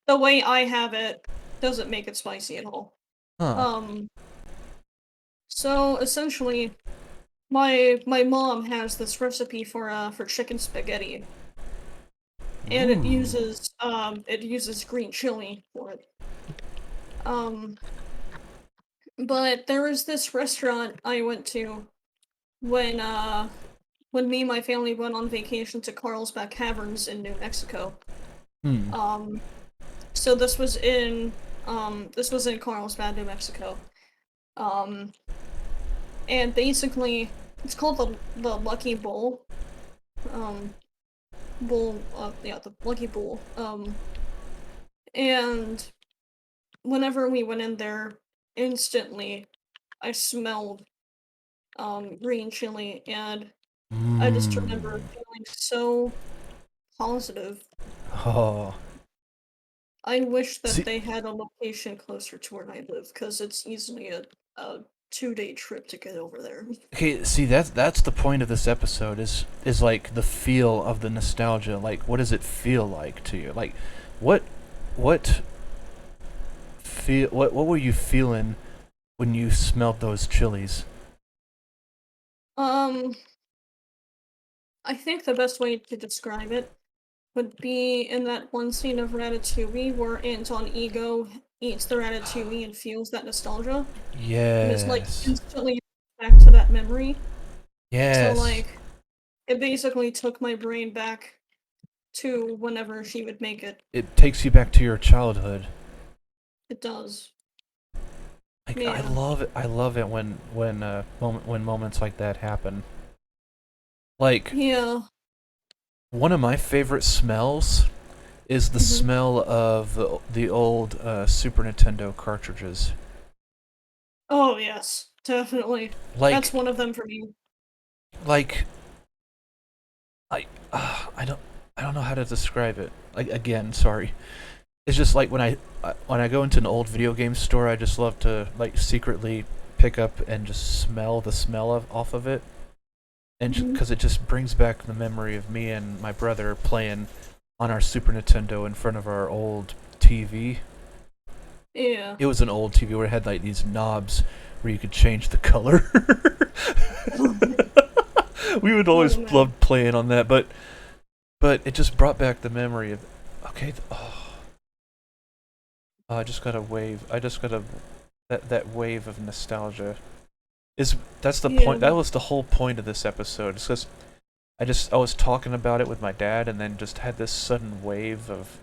the way I have it doesn't make it spicy at all. Huh. Um, so essentially, my mom has this recipe for chicken spaghetti, and Ooh. it uses green chili for it. Um, but there was this restaurant I went to when when me and my family went on vacation to Carlsbad Caverns in New Mexico. Hmm. Um, so this was in Carlsbad, New Mexico. Um, and basically it's called the Lucky Bull. Um, yeah, the Lucky Bull. And whenever we went in there, instantly I smelled green chili, and I just remember Mmm. feeling so positive. Oh. I wish that See, they had a location closer to where I live, because it's easily a 2-day trip to get over there. okay, see that's the point of this episode is like the feel of the nostalgia. Like, what does it feel like to you? Like, what what what were you feeling when you smelled those chilies? Um, I think the best way to describe it would be in that one scene of Ratatouille where Anton Ego eats the ratatouille and feels that nostalgia, and it's like Yes. instantly back to that memory. So Yes. like it basically took my brain back to whenever she would make it. It takes you back to your childhood. It does. Like, I Yeah. love it. I love it when moments like that happen. Like, Yeah. one of my favorite smells is the Mhm. smell of the old Super Nintendo cartridges. Oh, yes, definitely. That's Like, one of them for me. like I, I don't, I don't know how to describe it. Like, again, sorry. It's just like when I go into an old video game store, I just love to like secretly pick up and just smell the smell of off of it, and Mhm. because it just brings back the memory of me and my brother playing on our Super Nintendo in front of our old TV. Yeah. It was an old TV where it had like these knobs where you could change the color. We would Oh, always man. love playing on that, but it just brought back the memory of okay. I just got a wave. I just got a that wave of nostalgia. Is that's the Yeah. point? That was the whole point of this episode. It's because I was talking about it with my dad, and then just had this sudden wave of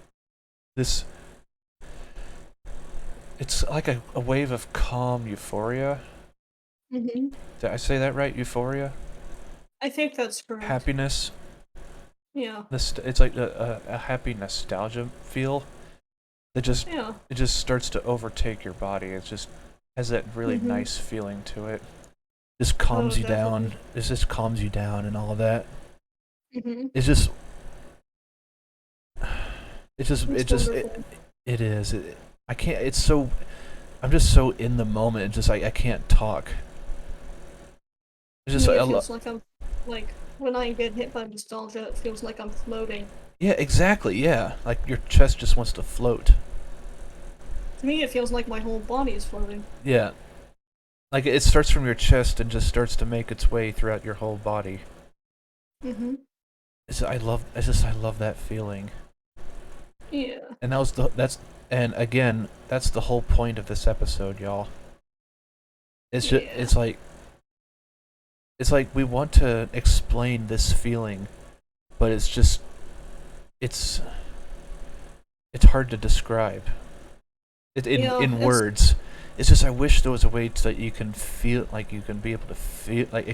this. It's like a wave of calm euphoria. Mhm. Did I say that right? Euphoria, I think that's correct. happiness. Yeah. This it's like a happy nostalgia feel that just Yeah. it just starts to overtake your body. It just has that really Mhm. nice feeling to it. Just calms Oh, you down. definitely. It just calms you down and all that. Mhm. It's just it just It's it just wonderful. it is. I can't. It's so. I'm just so in the moment. It's just like I can't talk. It's To just me, like it feels like when I get hit by nostalgia, it feels like I'm floating. yeah, exactly. Yeah, like your chest just wants to float. To me, it feels like my whole body is floating. Yeah, like it starts from your chest and just starts to make its way throughout your whole body. Mhm. I love that feeling. Yeah. And and again, that's the whole point of this episode, y'all. Yeah. It's like we want to explain this feeling, but it's it's hard to describe. Yeah. In It's words. It's just I wish there was a way that you can feel like you can be able to feel like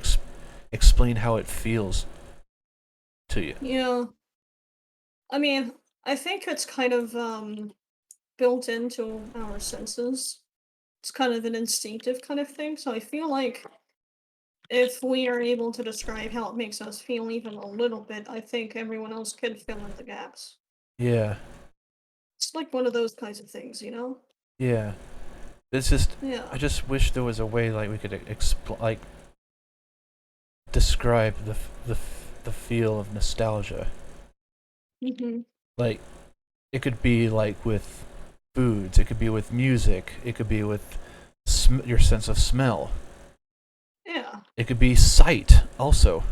explain how it feels to you. yeah. I mean, I think it's kind of built into our senses. It's kind of an instinctive kind of thing. So I feel like if we are able to describe how it makes us feel even a little bit, I think everyone else could fill in the gaps. Yeah, It's like one of those kinds of things, you know? yeah. It's just Yeah. I just wish there was a way like we could describe the feel of nostalgia. Hmm. Like it could be like with foods, it could be with music, it could be with your sense of smell. Yeah. It could be sight also.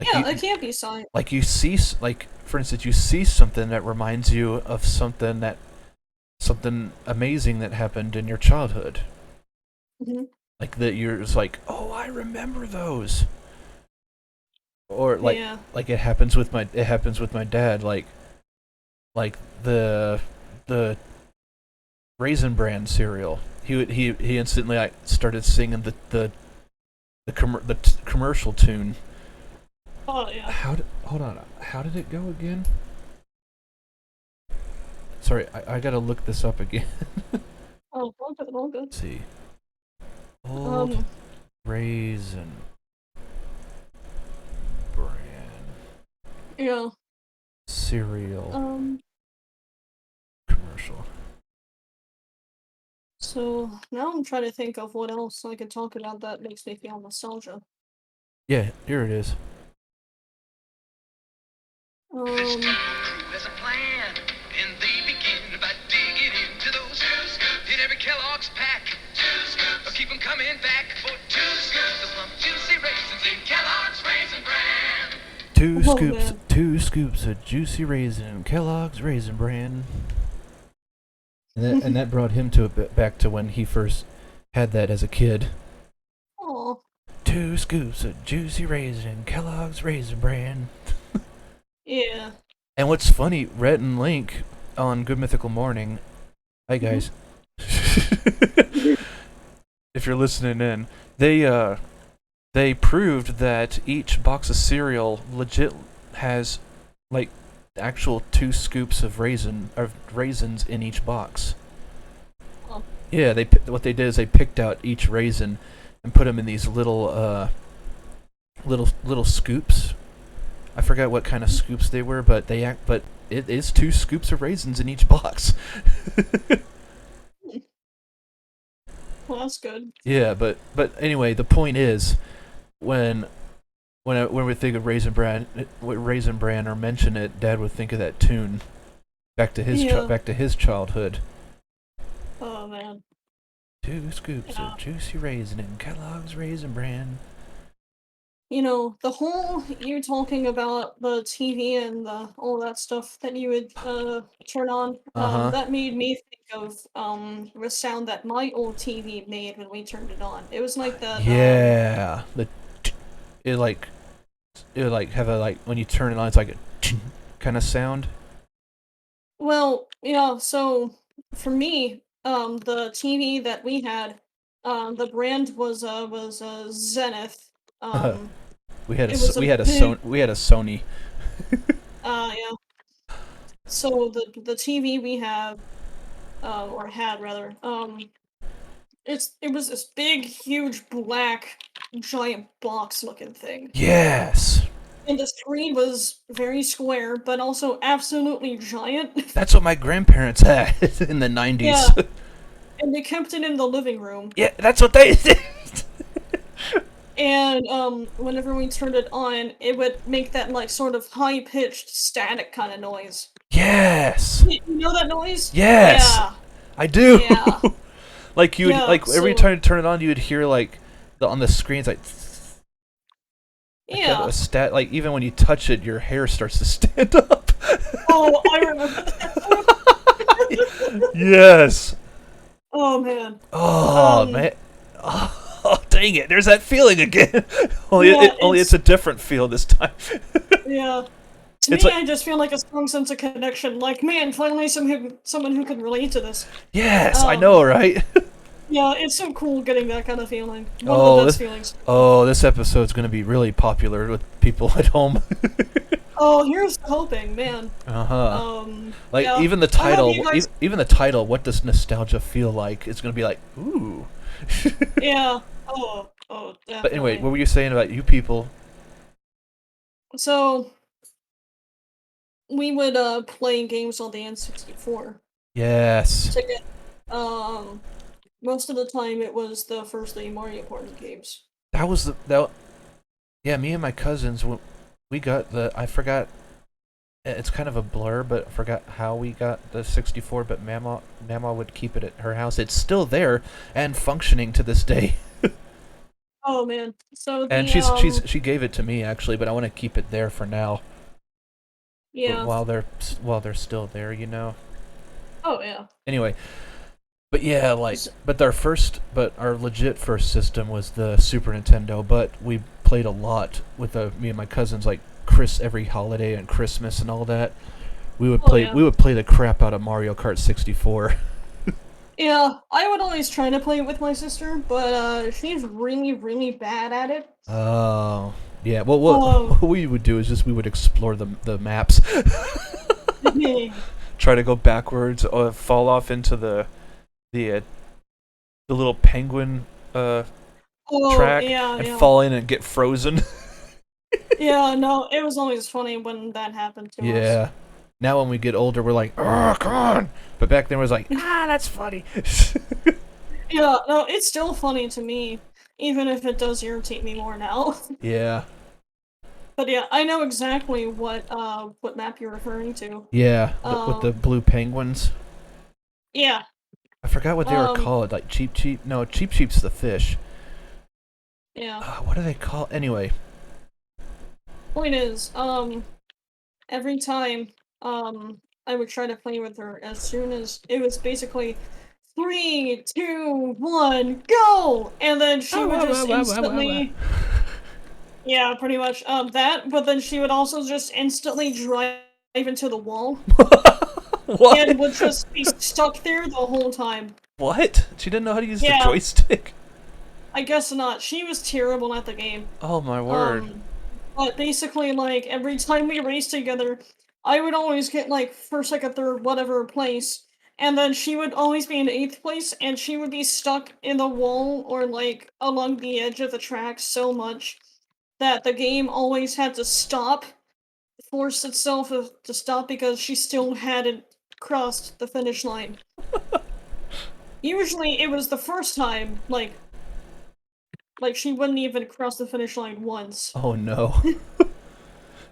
Like Yeah, it can't be science. you see like for instance you see something that reminds you of something amazing that happened in your childhood. Hmm. Like that you're just like, "Oh, I remember those." Or Yeah. it happens with my dad like the Raisin Bran cereal. He instantly like started singing the commercial tune. Oh yeah. Hold on? How did it go again? Sorry, I gotta look this up again. Oh, all good, all good. Let's see, old Um, Raisin Bran yeah. cereal Um, commercial. so now I'm trying to think of what else I could talk about that makes me feel nostalgia. Yeah, here it is. Um, There's a plan, and they begin by digging into those two scoops in every Kellogg's pack. Two scoops, keep them coming back for two scoops of plump juicy raisins in Kellogg's Raisin Bran. oh man. Two scoops of juicy raisin, Kellogg's Raisin Bran. And that brought him to back to when he first had that as a kid. Oh, Two scoops of juicy raisin, Kellogg's Raisin Bran. yeah. And what's funny, Rhett and Link on Good Mythical Morning. Hi Mhm. guys. If you're listening in, they proved that each box of cereal legit has like actual two scoops of raisins in each box. Oh, Yeah, what they did is they picked out each raisin and put them in these little scoops. I forgot what kind of scoops they were, but it is two scoops of raisins in each box. hmm. Well, that's good. Yeah, but anyway, the point is when when we think of Raisin Bran or mention it, Dad would think of that tune Yeah. back to his childhood. Oh man. Two scoops Yeah. of juicy raisin in Kellogg's Raisin Bran. You know, the whole you talking about the TV and all that stuff that you would turn on, Uh huh. that made me think of the sound that my old TV made when we turned it on. It was like that Yeah, it like it like have a like when you turn it on, it's like a kind of sound. well, yeah, so for me, the TV that we had, the brand was Zenith. Um, it was a big We had a Sony. yeah. So the TV we have, or had rather, it was this big, huge, black, giant box looking thing. Yes, And the screen was very square, but also absolutely giant. that's what my grandparents had in the '90s. Yeah, and they kept it in the living room. Yeah, that's what they did. And whenever we turned it on, it would make that like sort of high pitched static kind of noise. Yes, You know that noise? yes, Yeah, I do. yeah, Like you would yeah. like every So time you turn it on, you would hear like on the screens like yeah. a stat. Like even when you touch it, your hair starts to stand up. Oh, I remember that. Yes. Oh man. Oh Um, man. Oh dang it! There's that feeling again. yeah, Only it's a different feel this time. yeah. To It's me, like I just feel like a strong sense of connection. Like, man, finally someone who can relate to this. yes, I Um, know, right? yeah, it's so cool getting that kind of feeling. One of the Oh best this feelings. oh this episode's gonna be really popular with people at home. Oh, here's hoping, man. Uh huh. Like Yeah. I hope you guys. even the title, what does nostalgia feel like? It's gonna be like, ooh. Yeah. Oh, But anyway, definitely. what were you saying about you people? So we would play games on the N64 Yes, to get most of the time it was the first day Mario Party games. that was the that. Yeah, me and my cousins, we got I forgot, it's kind of a blur, but I forgot how we got the 64, but Mama would keep it at her house. It's still there and functioning to this day. Oh man. So And the she gave it to me actually, but I want to keep it there for now. But yeah. while they're still there, you know. Oh yeah. Anyway, but yeah, like S- but our legit first system was the Super Nintendo. But we played a lot with me and my cousins, like every holiday and Christmas and all that. Oh yeah. We would play the crap out of Mario Kart 64. Yeah, I would always try to play it with my sister, but she's really, really bad at it. Oh, yeah. Well, Um, what we would do is just we would explore the maps, try to go backwards, or fall off into the the little penguin oh track, yeah, and yeah, fall in and get frozen. yeah. No, it was always funny when that happened to us. Yeah. Now when we get older, we're like, oh, come on. But back then, it was like, that's funny. Yeah, no, it's still funny to me, even if it does irritate me more now. Yeah. But yeah, I know exactly what map you're referring to. Yeah. With the Um, blue penguins. yeah. I forgot what they were Um, called. Like Cheap Cheap. No, Cheap Cheap's the fish. yeah. What do they call? Anyway. Point is, every time, I would try to play with her, as soon as it was basically 3, 2, 1, go! And then she would just instantly, yeah, pretty much, that, but then she would also just instantly drive into the wall and What? would just be stuck there the whole time. What? She didn't know how to use the Yeah, joystick. I guess not. She was terrible at the game. Oh my word. Um, but basically, like, every time we raced together, I would always get, like, first, second, third, whatever place, and then she would always be in 8th place, and she would be stuck in the wall or, like, along the edge of the track so much that the game always had to stop, force itself to stop because she still hadn't crossed the finish line. Usually, it was the first time, like she wouldn't even cross the finish line once. Oh no.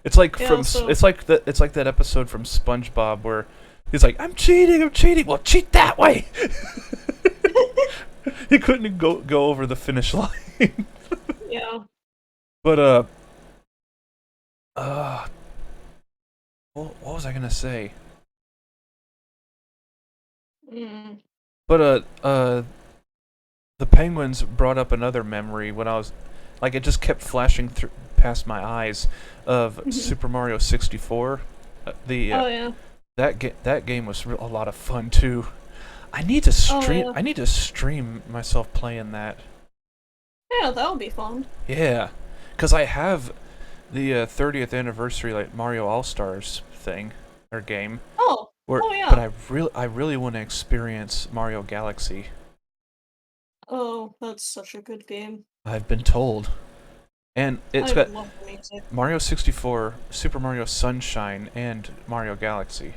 It's like Yeah, so it's like that episode from SpongeBob where he's like, I'm cheating, I'm cheating. Well, cheat that way. He couldn't go over the finish line. yeah. But uh, what was I gonna say? Mm. But the penguins brought up another memory when I was like, it just kept flashing through past my eyes of Super Mario 64. Oh yeah. That game was a lot of fun too. Oh yeah. I need to stream myself playing that. Yeah, that would be fun. Yeah, cuz I have the 30th anniversary like Mario All Stars thing or game Oh. where Oh but yeah. I really want to experience Mario Galaxy. Oh, that's such a good game. I've been told. And it's I got love the music. Mario 64, Super Mario Sunshine, and Mario Galaxy.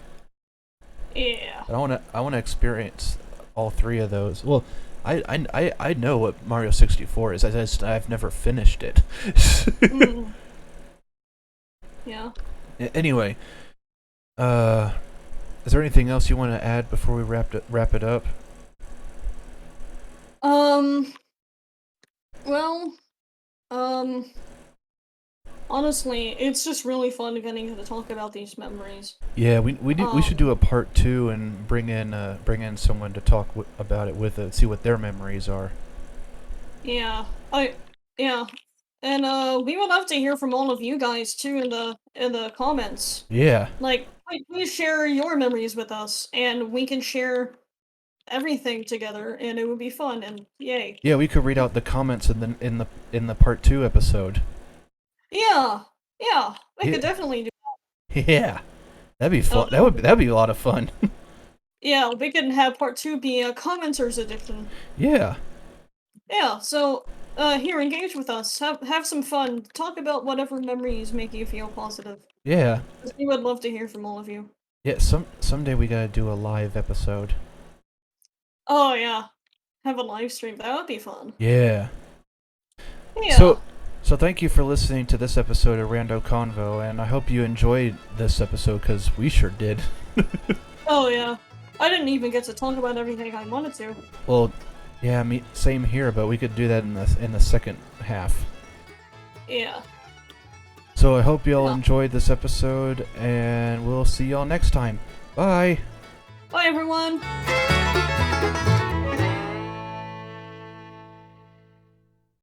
Yeah. But I wanna experience all three of those. Well, I know what Mario 64 is. I've never finished it. Mm. Yeah. Anyway, uh, is there anything else you want to add before we wrap it up? Um. Well. Um. Honestly, it's just really fun getting to talk about these memories. Yeah, we should do Um. a part two and bring in someone to talk about it with see what their memories are. Yeah. Yeah. And we would love to hear from all of you guys too in the comments. Yeah, Please share your memories with us, and we can share everything together, and it would be fun. And yay! yeah, we could read out the comments in the part two episode. Yeah, yeah, we could Yeah, definitely do. yeah, that'd be fun. That would be That'd be a lot of fun. yeah. We can have part two be a commenters edition. Yeah, Yeah. So here, engage with us. Have some fun. Talk about whatever memories make you feel positive. yeah, 'Cause we would love to hear from all of you. yeah. Someday we gotta do a live episode. Oh yeah, have a live stream. That would be fun. Yeah. Yeah. So So thank you for listening to this episode of RandoConvo, and I hope you enjoyed this episode, because we sure did. Oh yeah. I didn't even get to talk about everything I wanted to. Well, yeah, same here, but we could do that in the second half. Yeah. So I hope y'all Yeah. enjoyed this episode, and we'll see y'all next time. Bye! Bye everyone!